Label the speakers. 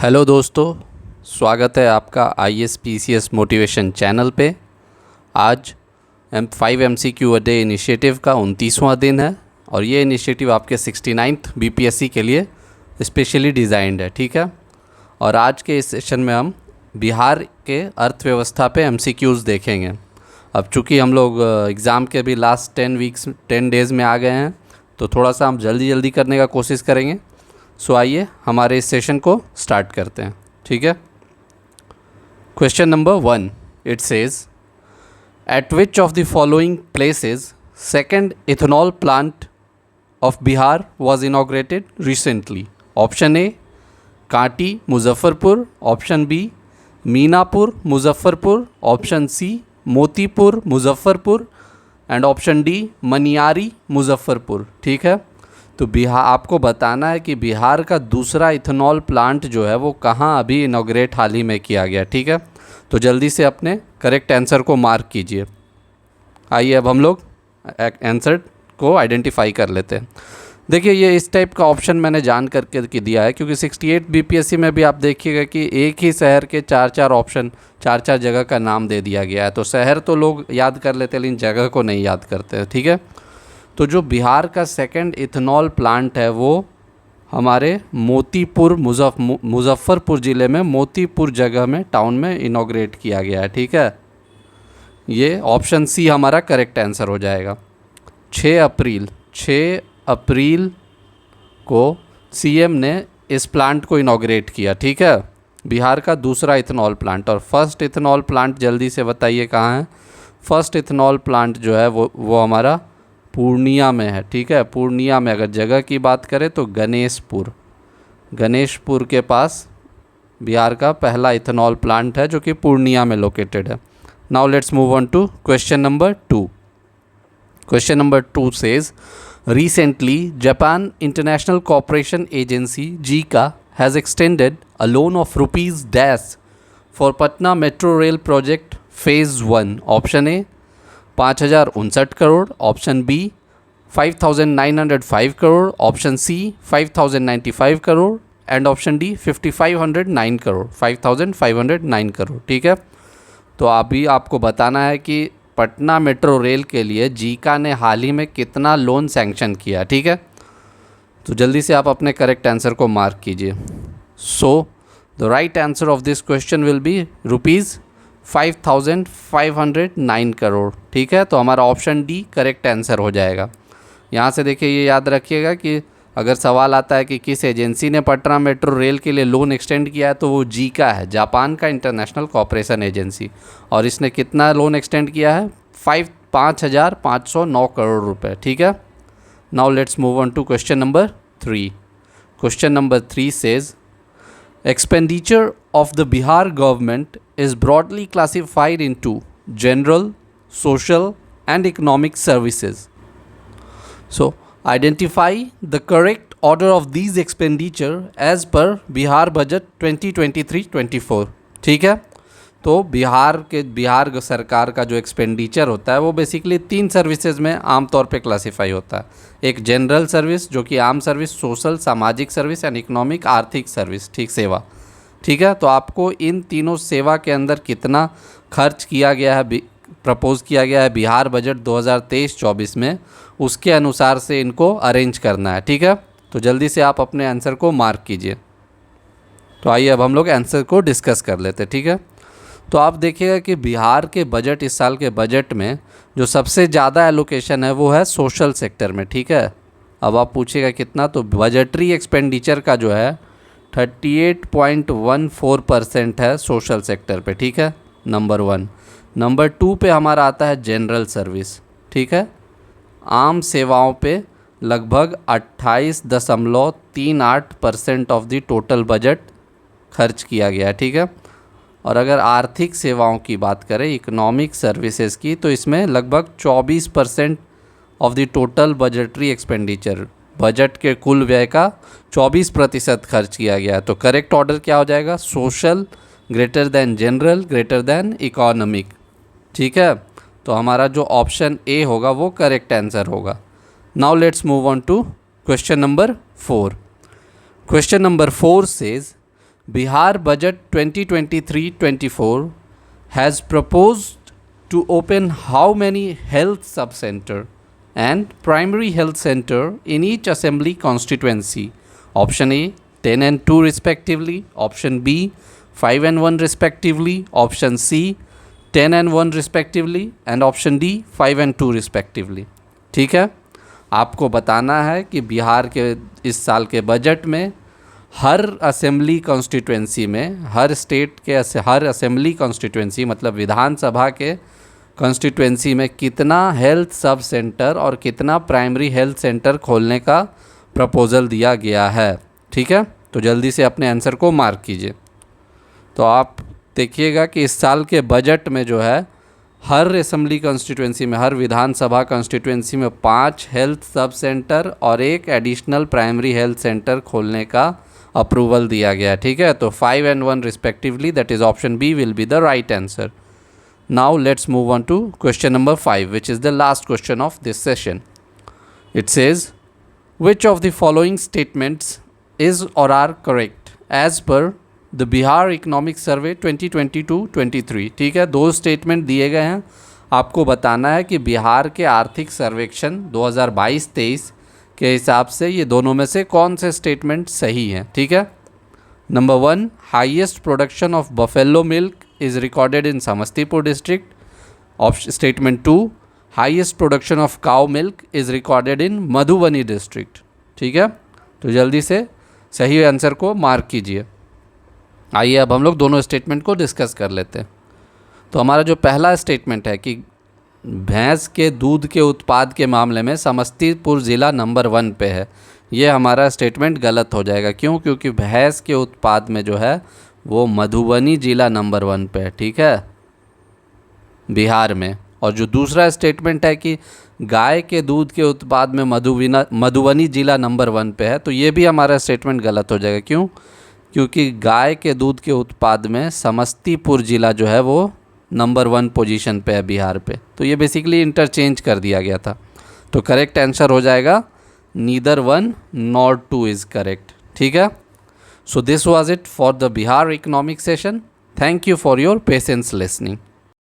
Speaker 1: Hello दोस्तों, स्वागत है आपका ISPCS मोटिवेशन चैनल पे। आज M5 MCQ a day initiative का 29वां दिन है और ये इनिशिएटिव आपके 69th BPSC के लिए स्पेशली डिज़ाइंड है, ठीक है। और आज के इस सेशन में हम बिहार के अर्थव्यवस्था पे MCQs देखेंगे। अब चूँकि हम लोग एग्ज़ाम के भी लास्ट 10 डेज़ में आ गए हैं, तो थोड़ा सा हम जल्दी करने का कोशिश करेंगे। सो आइए हमारे इस सेशन को स्टार्ट करते हैं, ठीक है। Question number 1, it says at which of the following places second ethanol plant of Bihar was inaugurated recently. Option A Kanti Muzaffarpur, option B Minapur Muzaffarpur, option C Motipur Muzaffarpur and option D Maniyari Muzaffarpur, ठीक है। तो बिहार आपको बताना है कि बिहार का दूसरा इथेनॉल प्लांट जो है वो कहाँ अभी इनॉग्रेट हाल ही में किया गया, ठीक है। तो जल्दी से अपने करेक्ट आंसर को मार्क कीजिए। आइए अब हम लोग आंसर को आइडेंटिफाई कर लेते हैं। देखिए, ये इस टाइप का ऑप्शन मैंने जान करके दिया है, क्योंकि 68 BPSC में भी आप देखिएगा कि एक ही शहर के चार जगह का नाम दे दिया गया है। तो शहर तो लोग याद कर लेते हैं, लेकिन जगह को नहीं याद करते, ठीक है। तो जो बिहार का सेकंड इथेनॉल प्लांट है वो हमारे मोतीपुर मुजफ्फरपुर ज़िले में मोतीपुर जगह में टाउन में इनॉग्रेट किया गया है, ठीक है। ये ऑप्शन सी हमारा करेक्ट आंसर हो जाएगा। 6 अप्रैल को CM ने इस प्लांट को इनॉग्रेट किया, ठीक है। बिहार का दूसरा इथेनॉल प्लांट। और फर्स्ट इथेनॉल प्लांट जल्दी से बताइए कहाँ है। फर्स्ट इथेनॉल प्लांट जो है वो हमारा पूर्णिया में है, ठीक है। पूर्णिया में अगर जगह की बात करें तो गणेशपुर के पास बिहार का पहला इथेनॉल प्लांट है, जो कि पूर्णिया में लोकेटेड है। Now let's move on to question number 2। Question number 2 says recently Japan international cooperation agency JICA has extended a loan of ₹dash for Patna metro rail project phase 1। Option A 5,059 crore, option B 5,905 crore, option C 5,095 crore and option D 5,509 crore 5,509 crore, ठीक है। तो अभी आपको बताना है कि Patna metro rail के लिए JICA ने हाल ही में कितना लोन सैंक्शन किया, ठीक है। तो जल्दी से आप अपने करेक्ट आंसर को मार्क कीजिए। So the right answer of this question will be ₹5,509 crore, ठीक है। तो हमारा ऑप्शन डी करेक्ट आंसर हो जाएगा। यहाँ से देखिए, ये याद रखिएगा कि अगर सवाल आता है कि किस एजेंसी ने पटना मेट्रो रेल के लिए लोन एक्सटेंड किया है, तो वो JICA है, जापान का इंटरनेशनल कोऑपरेशन एजेंसी। और इसने कितना लोन एक्सटेंड किया है? 5,509 करोड़ रुपए, ठीक है। Now let's move on to question number 3। Question number 3 says expenditure of the Bihar government is broadly classified into general, social and economic services. So, identify the correct order of these expenditure as per Bihar Budget 2023-24, ठीक है। तो बिहार सरकार का जो expenditure होता है वो basically 3 services में आमतौर पे क्लासीफाई होता है। एक जनरल सर्विस जो कि आम सर्विस, सोशल सामाजिक सर्विस एंड इकोनॉमिक आर्थिक सर्विस, ठीक, सेवा, ठीक है। तो आपको इन तीनों सेवा के अंदर कितना खर्च किया गया है, प्रपोज किया गया है बिहार बजट 2023-24 में, उसके अनुसार से इनको अरेंज करना है, ठीक है। तो जल्दी से आप अपने आंसर को मार्क कीजिए। तो आइए अब हम लोग आंसर को डिस्कस कर लेते हैं, ठीक है। तो आप देखिएगा कि बिहार के बजट, इस साल के बजट में जो सबसे ज़्यादा एलोकेशन है वो है सोशल सेक्टर में, ठीक है। अब आप पूछिएगा कितना, तो बजटरी एक्सपेंडिचर का जो है 38.14% है सोशल सेक्टर पे, ठीक है, नंबर 1। नंबर 2 पे हमारा आता है जनरल सर्विस, ठीक है। आम सेवाओं पे लगभग 28.38% ऑफ द टोटल बजट खर्च किया गया है, ठीक है। और अगर आर्थिक सेवाओं की बात करें, इकोनॉमिक सर्विसेज की, तो इसमें लगभग 24% of the total budgetary expenditure, budget के कुल व्यय का 24% खर्च किया गया है। तो करेक्ट ऑर्डर क्या हो जाएगा? Social greater than general greater than economic, ठीक है। तो हमारा जो ऑप्शन ए होगा वो करेक्ट आंसर होगा। Now let's move on to question number 4। Question number 4 says, Bihar budget 2023-24 has proposed to open how many health sub-center and primary health center in each assembly constituency? Option A 10 and 2 respectively, option B 5 and 1 respectively, option C 10 and 1 respectively and option D 5 and 2 respectively. ठीक है, आपको बताना है कि बिहार के इस साल के बजट में हर असेंबली कॉन्स्टिट्यूएंसी में, हर स्टेट के हर असेंबली कॉन्स्टिट्यूएंसी मतलब विधानसभा के कॉन्स्टिट्यूएंसी में कितना हेल्थ सब सेंटर और कितना प्राइमरी हेल्थ सेंटर खोलने का प्रपोज़ल दिया गया है। ठीक है, तो जल्दी से अपने आंसर को मार्क कीजिए। तो आप देखिएगा कि इस साल के बजट में जो है हर असेंबली कॉन्स्टिट्यूएंसी में, हर विधानसभा कॉन्स्टिट्यूएंसी में 5 हेल्थ सब सेंटर और एक एडिशनल प्राइमरी हेल्थ सेंटर खोलने का अप्रूवल दिया गया। ठीक है, तो 5 and 1 respectively, that is option B will be the right answer. Now let's move on to question number 5 which is the last question of this session. It says which of the following statements is और are correct as per the Bihar economic survey 2022-23। ठीक है, 2 statement दिए गए हैं, आपको बताना है कि बिहार के आर्थिक सर्वेक्षण 2022-23 के हिसाब से ये दोनों में से कौन से स्टेटमेंट सही हैं। ठीक है, number 1 highest production of buffalo milk is recorded in Samastipur district. Statement 2 highest production of cow milk is recorded in Madhubani district. ठीक है, तो जल्दी से सही आंसर को मार्क कीजिए। आइए अब हम लोग दोनों स्टेटमेंट को डिस्कस कर लेते हैं। तो हमारा जो पहला स्टेटमेंट है कि भैंस के दूध के उत्पाद के मामले में समस्तीपुर ज़िला नंबर 1 पे है, ये हमारा स्टेटमेंट गलत हो जाएगा। क्यों? क्योंकि भैंस के उत्पाद में जो है वो मधुबनी ज़िला नंबर 1 पे है। ठीक है, बिहार में। और जो दूसरा स्टेटमेंट है कि गाय के दूध के उत्पाद में मधुबनी ज़िला नंबर 1 पे है, तो ये भी हमारा स्टेटमेंट गलत हो जाएगा। क्यों? क्योंकि गाय के दूध के उत्पाद में समस्तीपुर ज़िला जो है वो नंबर 1 पोजीशन पे है बिहार पे। तो ये बेसिकली इंटरचेंज कर दिया गया था। तो करेक्ट आंसर हो जाएगा नीदर 1 नॉर 2 इज़ करेक्ट। ठीक है, so this was it for the Bihar economic session. Thank you for your patience listening.